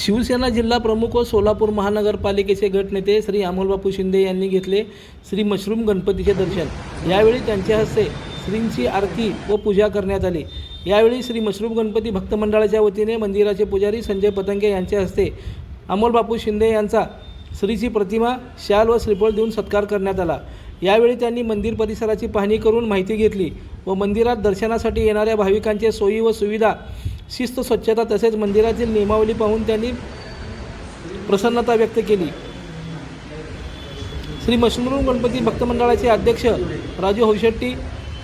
शिवसेना जिल्हा प्रमुख व सोलापूर महानगरपालिकेचे गटनेते श्री अमोलबापू शिंदे यांनी घेतले श्री मशरूम गणपतीचे दर्शन। यावेळी त्यांच्या हस्ते श्रींची आरती व पूजा करण्यात आली। यावेळी श्री मशरूम गणपती भक्त मंडळाच्या वतीने मंदिराचे पुजारी संजय पतंगे यांच्या हस्ते अमोलबापू शिंदे यांचा श्रीची प्रतिमा शाल व श्रीफळ देऊन सत्कार करण्यात आला। यावेळी त्यांनी मंदिर परिसराची पाहणी करून माहिती घेतली व मंदिरात दर्शनासाठी येणाऱ्या भाविकांचे सोयी व सुविधा, शिस्त, स्वच्छता तसेच मंदिरातील नियमावली पाहून त्यांनी प्रसन्नता व्यक्त केली। श्री मशरूम गणपती भक्त मंडळाचे अध्यक्ष राजू हौशेट्टी,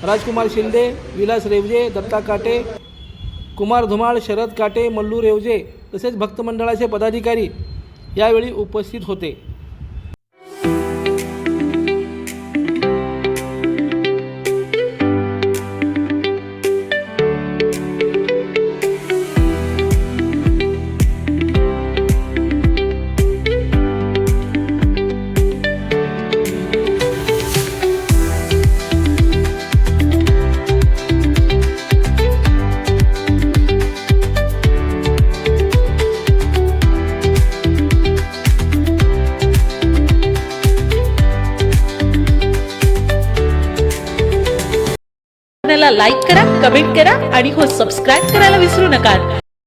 राजकुमार शिंदे, विलास रेवजे, दत्ता काटे, कुमार धुमाळ, शरद काटे, मल्लू रेवजे तसेच भक्त मंडळाचे पदाधिकारी यावेळी उपस्थित होते। लाईक करा, कमेंट करा आणि हो सबस्क्राइब करायला विसरू नका।